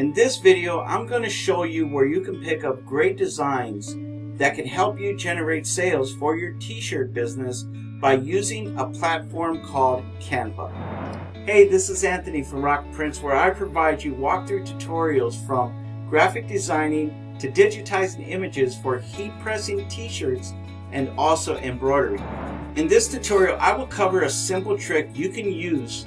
In this video, I'm going to show you where you can pick up great designs that can help you generate sales for your t-shirt business by using a platform called Canva. Hey, this is Anthony from Rock Prints, where I provide you walkthrough tutorials from graphic designing to digitizing images for heat pressing t-shirts and also embroidery. In this tutorial, I will cover a simple trick you can use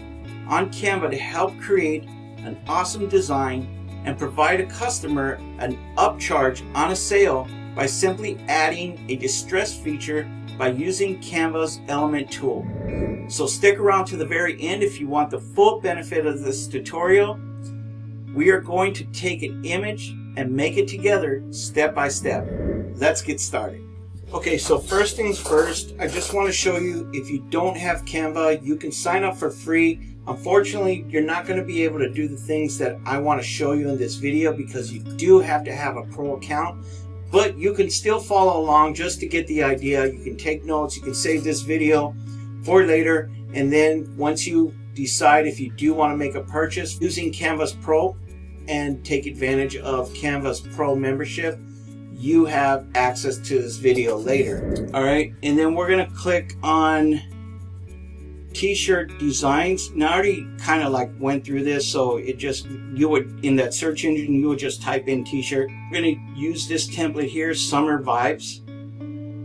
on Canva to help create an awesome design and provide a customer an upcharge on a sale by simply adding a distress feature by using Canva's element tool. So stick around to the very end if you want the full benefit of this tutorial. We are going to take an image and make it together step by step. Let's get started. Okay, so first things first, I just want to show you, if you don't have Canva, you can sign up for free. Unfortunately, you're not going to be able to do the things that I want to show you in this video because you do have to have a pro account, but you can still follow along just to get the idea. You can take notes, you can save this video for later, and then once you decide if you do want to make a purchase using Canva's Pro and take advantage of Canva's Pro membership, you have access to this video later. All right, and then we're going to click on t-shirt designs. Now I already kind of like went through this, so it just, you would, in that search engine, you would just type in t-shirt. We're going to use this template here, Summer Vibes.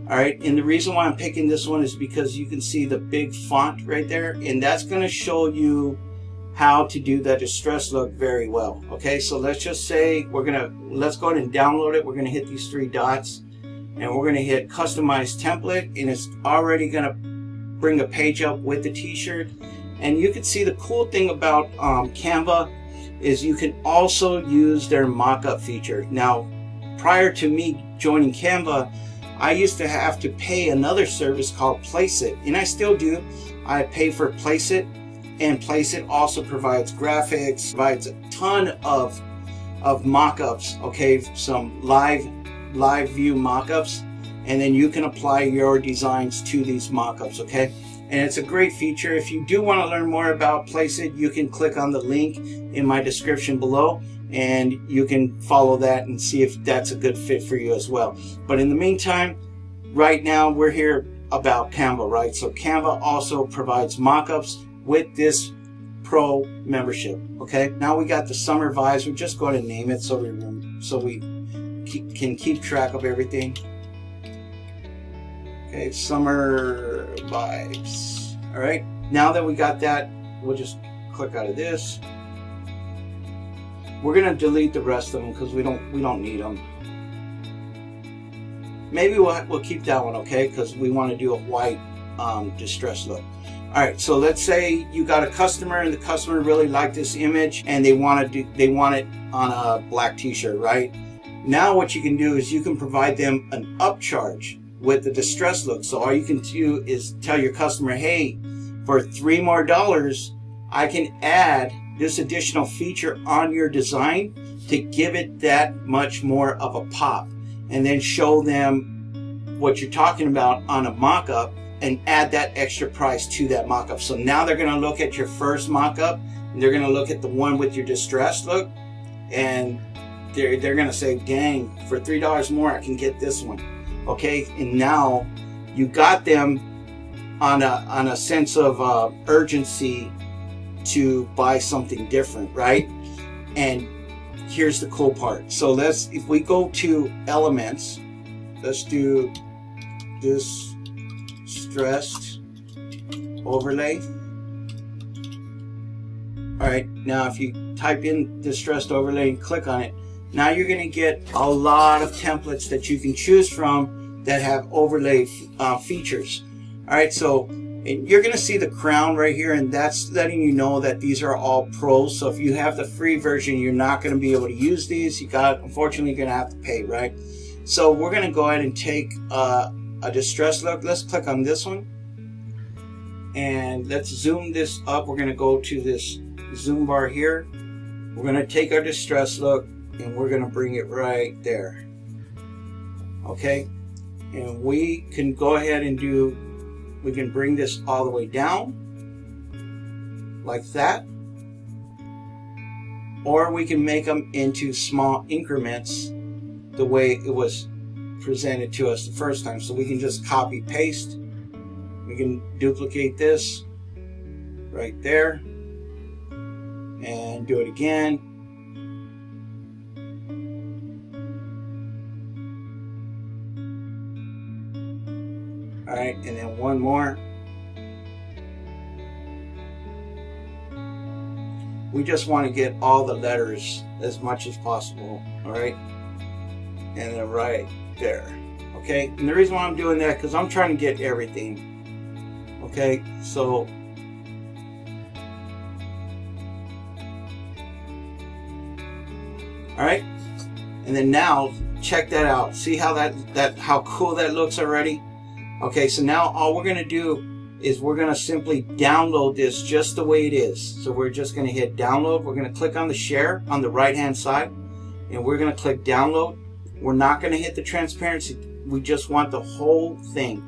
All right, and the reason why I'm picking this one is because you can see the big font right there, and that's going to show you how to do that distress look very well. Okay, so let's just say let's go ahead and download it. We're going to hit these three dots and we're going to hit customize template, and it's already going to bring a page up with the t-shirt. And you can see the cool thing about Canva is you can also use their mockup feature. Now, prior to me joining Canva, I used to have to pay another service called Placeit, and I still do. I pay for Placeit, and Placeit also provides graphics, provides a ton of mockups, okay, some live view mockups, and then you can apply your designs to these mockups, okay? And it's a great feature. If you do want to learn more about Placeit, you can click on the link in my description below, and you can follow that and see if that's a good fit for you as well. But in the meantime, right now we're here about Canva, right? So Canva also provides mockups with this pro membership, okay? Now we got the Summer Vibes. We're just going to name it so we can keep track of everything. Okay, Summer Vibes. All right, now that we got that, we'll just click out of this. We're gonna delete the rest of them because we don't need them. Maybe we'll keep that one, okay? Because we want to do a white distress look. All right, so let's say you got a customer and the customer really liked this image and they want it on a black t-shirt, right? Now what you can do is you can provide them an upcharge with the distress look. So all you can do is tell your customer, hey, for $3 more, I can add this additional feature on your design to give it that much more of a pop, and then show them what you're talking about on a mock-up and add that extra price to that mock-up. So now they're going to look at your first mock-up and they're going to look at the one with your distress look, and they're going to say, dang, for $3 more I can get this one. Okay, and now you got them on a sense of urgency to buy something different, right? And here's the cool part. So if we go to elements, let's do this distressed overlay. All right, now if you type in distressed overlay and click on it, now you're going to get a lot of templates that you can choose from that have overlay features. All right, so you're going to see the crown right here, and that's letting you know that these are all pros. So if you have the free version, you're not going to be able to use these. Unfortunately, you're going to have to pay, right? So we're going to go ahead and take a distress look. Let's click on this one, and let's zoom this up. We're going to go to this zoom bar here. We're going to take our distress look and we're going to bring it right there. Okay, and we can go ahead and we can bring this all the way down like that. or we can make them into small increments the way it was presented to us the first time. So we can just copy paste. We can duplicate this right there and do it again. All right, and then one more. We just want to get all the letters as much as possible, all right? And then right there, okay? And the reason why I'm doing that, because I'm trying to get everything, okay? So, all right? And then now, check that out. See how how cool that looks already? Okay, so now all we're gonna do is we're going to simply download this just the way it is. So we're just going to hit download. We're going to click on the share on the right hand side, and we're going to click download. We're not going to hit the transparency. We just want the whole thing.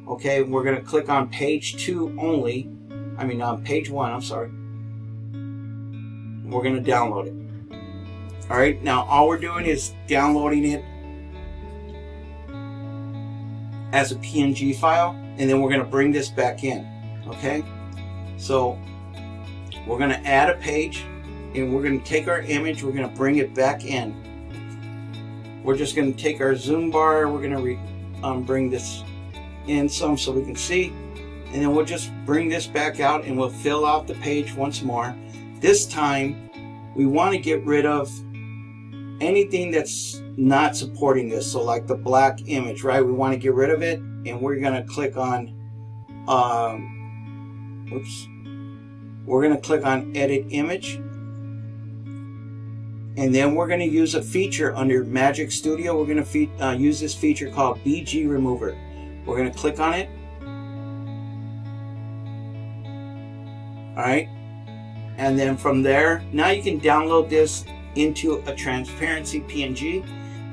Okay, we're going to click on page 2 only. I mean on page 1, I'm sorry. We're going to download it. All right, now all we're doing is downloading it as a PNG file, and then we're going to bring this back in. Okay, so we're going to add a page, and we're going to take our image, we're going to bring it back in. We're just going to take our zoom bar, we're going to bring this in some so we can see, and then we'll just bring this back out and we'll fill out the page once more. This time we want to get rid of anything that's not supporting this, so like the black image, right? We want to get rid of it, and we're going to click on we're going to click on edit image, and then we're going to use a feature under Magic Studio. We're going to use this feature called BG Remover. We're going to click on it. All right, and then from there, now you can download this into a transparency PNG,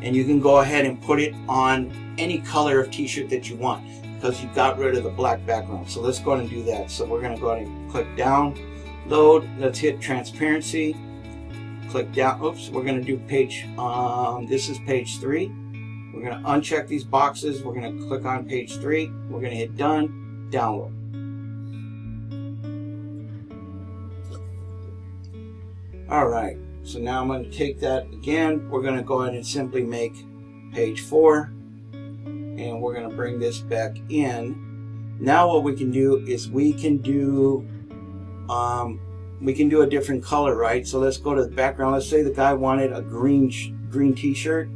and you can go ahead and put it on any color of t-shirt that you want, because you got rid of the black background. So let's go ahead and do that. So we're going to go ahead and click download. Let's hit transparency, click down. Oops, we're going to do page this is page 3. We're going to uncheck these boxes. We're going to click on page 3. We're going to hit done, download. All right, so now I'm going to take that again. We're going to go ahead and simply make page 4, and we're going to bring this back in. Now what we can do is we can do a different color, right? So let's go to the background. Let's say the guy wanted a green t-shirt,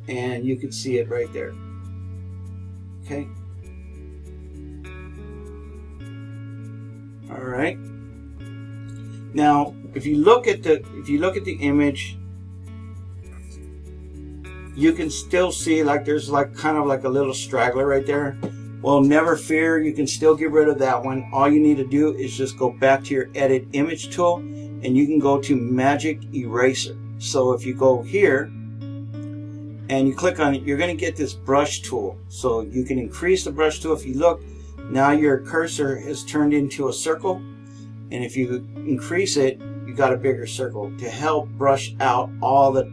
and you can see it right there. Okay. All right. Now, if you look at the image, you can still see like there's like kind of like a little straggler right there. Well, never fear, you can still get rid of that one. All you need to do is just go back to your edit image tool, and you can go to Magic Eraser. So if you go here and you click on it, you're going to get this brush tool. So you can increase the brush tool. If you look, now your cursor is turned into a circle. And if you increase it, you got a bigger circle to help brush out all the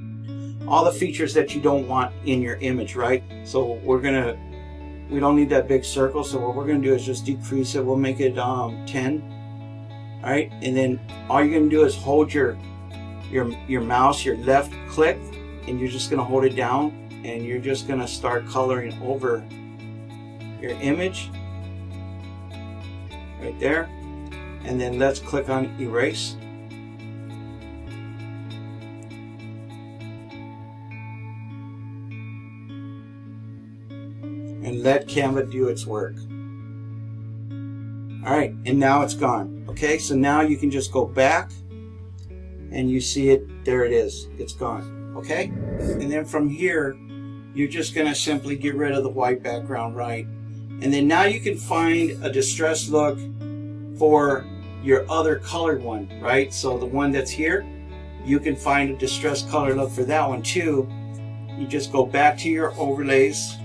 features that you don't want in your image, right? So we don't need that big circle. So what we're gonna do is just decrease it. We'll make it 10. All right, and then all you're gonna do is hold your mouse, your left click, and you're just gonna hold it down, and you're just gonna start coloring over your image right there. And then let's click on erase. And let Canva do its work. All right, and now it's gone. Okay, so now you can just go back and you see it, there it is, it's gone. Okay, and then from here, you're just gonna simply get rid of the white background, right? And then now you can find a distressed look for your other colored one, right? So the one that's here, you can find a distressed color look for that one too. You just go back to your overlays.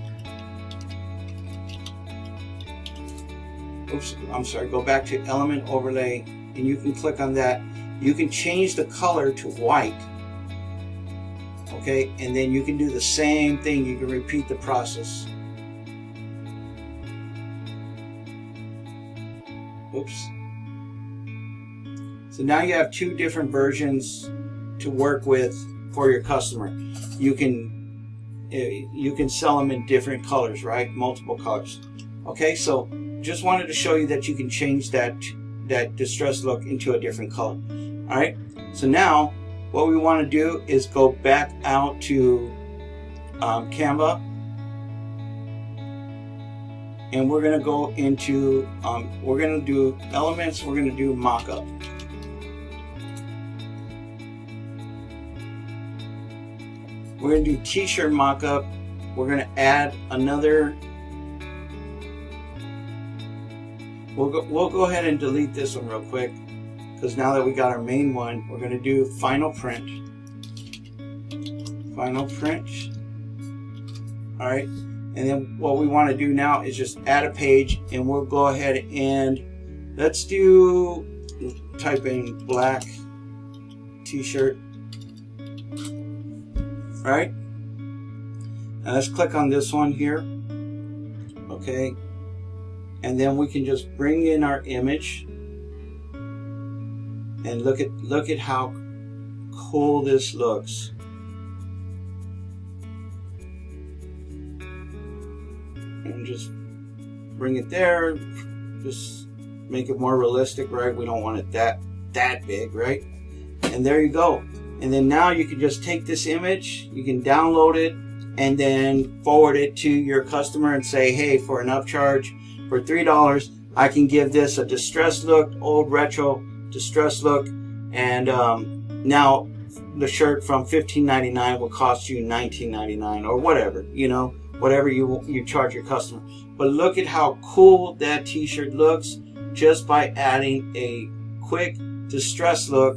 Oops, I'm sorry, go back to element overlay, and you can click on that. you can change the color to white. Okay, and then you can do the same thing. You can repeat the process. Oops. So now you have two different versions to work with for your customer. You can sell them in different colors, right? Multiple colors. Okay, so just wanted to show you that you can change that distress look into a different color. All right, so now what we want to do is go back out to Canva, and we're going to go into we're going to do elements. We're going to do mockup. We're going to do t-shirt mockup. We're going to add another. We'll go ahead and delete this one real quick, because now that we got our main one, we're going to do final print. Final print. All right, and then what we want to do now is just add a page, and we'll go ahead and let's type in black t-shirt. All right, now let's click on this one here. Okay, and then we can just bring in our image. And look at how cool this looks. And just bring it there. Just make it more realistic, right? We don't want it that big, right? And there you go. And then now you can just take this image, you can download it, and then forward it to your customer and say, hey, for an upcharge for $3, I can give this a distressed look, old retro distress look, and now the shirt from $15.99 will cost you $19.99 or whatever, whatever you charge your customer. But look at how cool that t-shirt looks just by adding a quick distress look,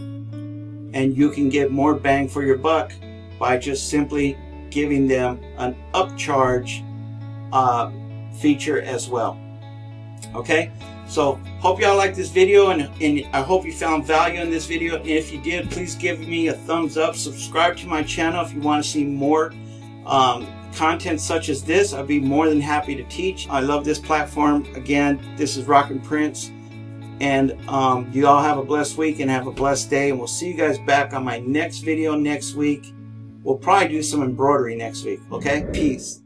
and you can get more bang for your buck by just simply giving them an upcharge feature as well. Okay, so hope y'all like this video, and I hope you found value in this video. And if you did, please give me a thumbs up. Subscribe to my channel if you want to see more content such as this. I'd be more than happy to teach. I love this platform. Again, this is Rockin' Prince, and you all have a blessed week and have a blessed day, and we'll see you guys back on my next video next week. We'll probably do some embroidery next week. Okay, peace.